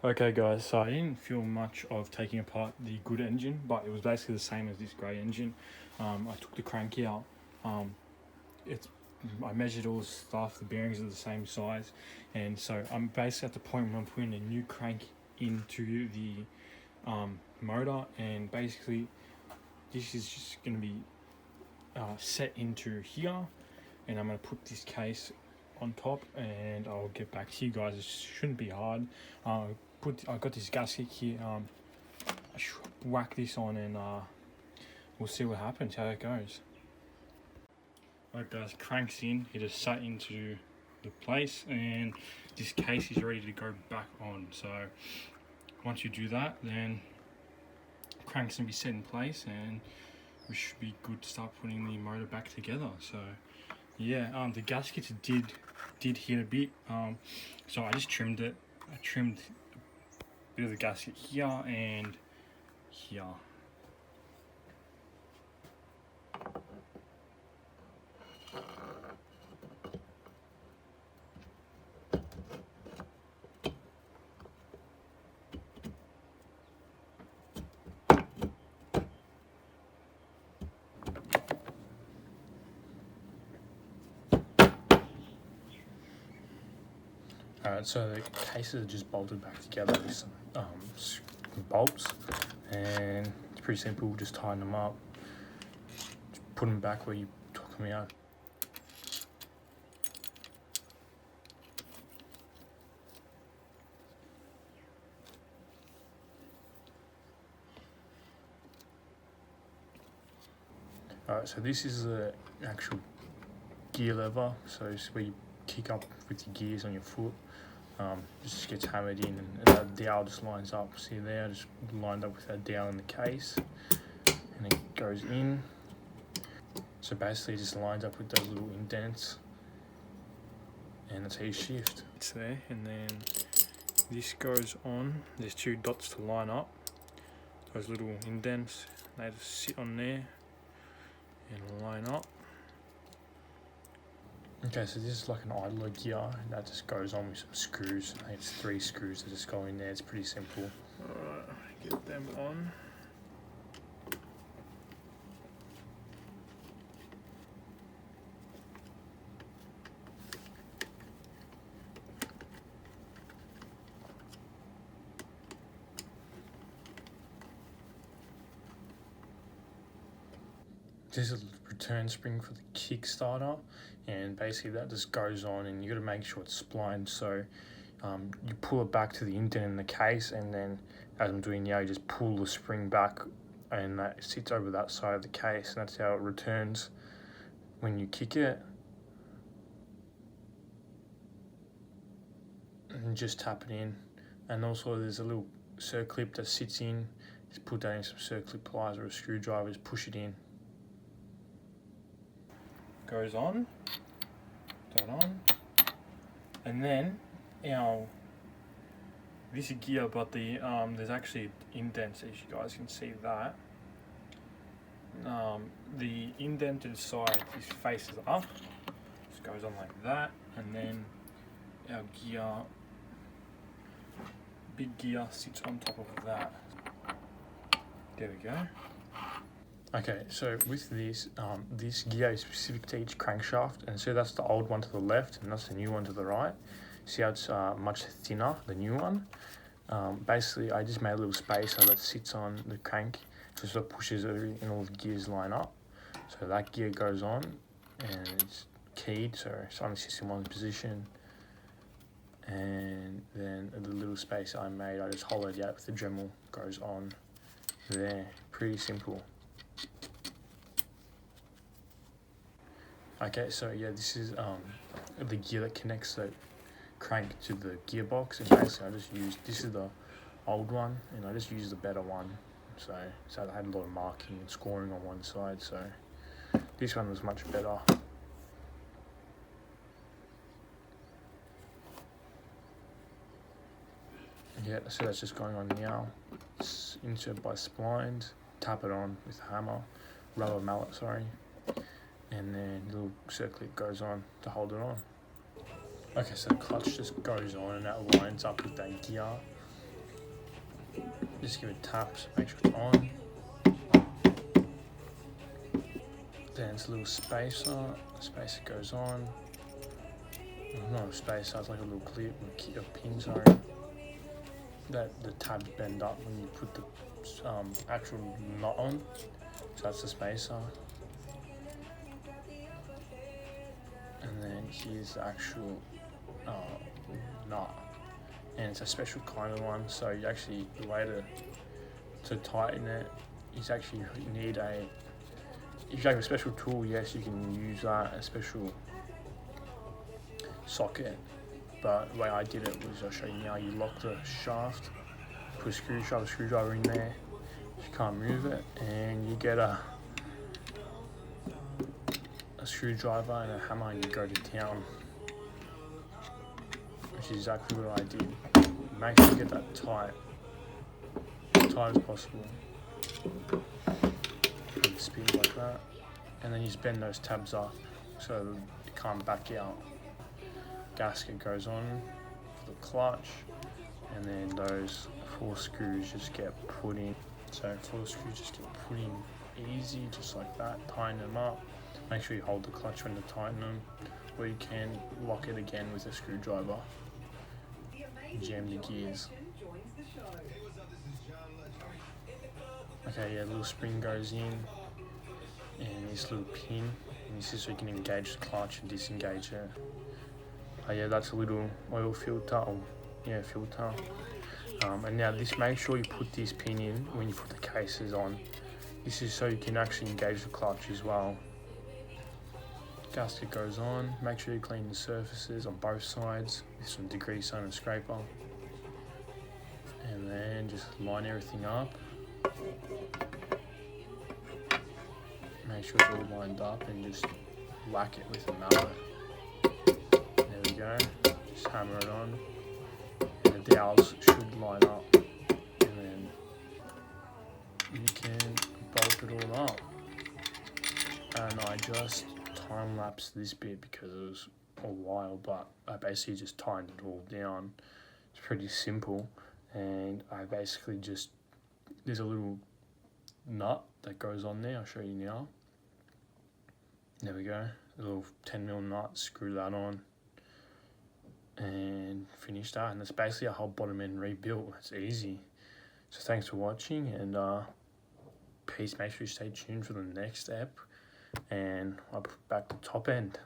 Okay guys, so I didn't film much of taking apart the good engine, but it was basically the same as this grey engine. I took the crank out. I measured all the stuff, the bearings are the same size, and so I'm basically at the point where I'm putting a new crank into the motor, and basically this is just going to be set into here, and I'm going to put this case on top and I'll get back to you guys. It shouldn't be hard. I got this gasket here. I should whack this on and we'll see what happens, how it goes. Alright guys, crank's in. It is set into the place and this case is ready to go back on. So once you do that, then crank's gonna be set in place and we should be good to start putting the motor back together. So yeah, the gaskets did hit a bit, so I just trimmed it. I trimmed a bit of the gasket here and here. Alright, so the cases are just bolted back together with some bolts, and it's pretty simple. Just tighten them up, just put them back where you took them out. Alright, so this is the actual gear lever, so it's where you kick up with your gears on your foot. Just gets hammered in and that dowel just lines up. See there, just lined up with that dowel in the case, and it goes in. So basically it just lines up with those little indents, and that's how you shift. It's there, and then this goes on. There's two dots to line up. Those little indents, they just sit on there and line up. Okay, so this is like an idler gear, and that just goes on with some screws. I think it's 3 screws that just go in there. It's pretty simple. Alright, get them on. This is a return spring for the Kickstarter, and basically that just goes on, and you got to make sure it's splined. So you pull it back to the indent in the case, and then as I'm doing now, you just pull the spring back, and that sits over that side of the case, and that's how it returns when you kick it. And just tap it in, and also there's a little circlip that sits in. Just put that in some circlip pliers or a screwdriver, just push it in. Goes on, that on, and then this is gear, but the there's actually indents, as you guys can see that. The indented side is faces up, just goes on like that, and then our gear, big gear, sits on top of that. There we go. Okay, so with this, this gear is specific to each crankshaft, and so that's the old one to the left, and that's the new one to the right. See how it's much thinner, the new one? Basically, I just made a little spacer that sits on the crank, so it pushes everything, and all the gears line up. So that gear goes on, and it's keyed, so it's on the system one position. And then the little spacer I made, I just hollowed out with the Dremel, goes on there. Pretty simple. Okay, so yeah, this is the gear that connects the crank to the gearbox, and basically I just used, this is the old one, and I just used the better one, so I had a lot of marking and scoring on one side, so this one was much better. Yeah, so that's just going on now. It's insert by splines, tap it on with a hammer, rubber mallet, sorry. And then the little circlip goes on to hold it on. Okay, so the clutch just goes on and that lines up with that gear. Just give it taps, make sure it's on. Then it's a little spacer. The spacer goes on. Well, not a spacer, it's like a little clip, a pin, sorry. That the tabs bend up when you put the actual knot on. So that's the spacer. And then here's the actual knot. And it's a special kind of one, so you actually, the way to tighten it is actually you need a, if you have a special tool, yes, you can use that, a special socket. But the way I did it was, I'll show you now, you lock the shaft, put a screwdriver in there, you can't move it, and you get a screwdriver and a hammer and you go to town, which is exactly what I did. Make sure you get that tight as possible. And spin like that, and then you just bend those tabs up so it can't back out. Gasket goes on for the clutch, and then those 4 screws just get put in. So 4 screws just get put in easy, just like that. Tighten them up. Make sure you hold the clutch when you tighten them, or you can lock it again with a screwdriver. Jam the gears. Okay, yeah, little spring goes in, and this little pin, and this is so you can engage the clutch and disengage it. Oh yeah, that's a little oil filter, filter. And now this, make sure you put this pin in when you put the cases on. This is so you can actually engage the clutch as well. Gasket goes on, make sure you clean the surfaces on both sides with some degreaser and a scraper. And then just line everything up. Make sure it's all lined up and just whack it with a mallet. There we go, just hammer it on. And the dowels should line up. And then you can bolt it all up. And I just time lapse this bit because it was a while, but I basically just tightened it all down. It's pretty simple, and I basically just, there's a little nut that goes on there, I'll show you now. There we go, a little 10mm nut, screw that on and finish that, and it's basically a whole bottom end rebuilt. It's easy. So thanks for watching, and peace. Make sure you stay tuned for the next step, and I'll put back the top end.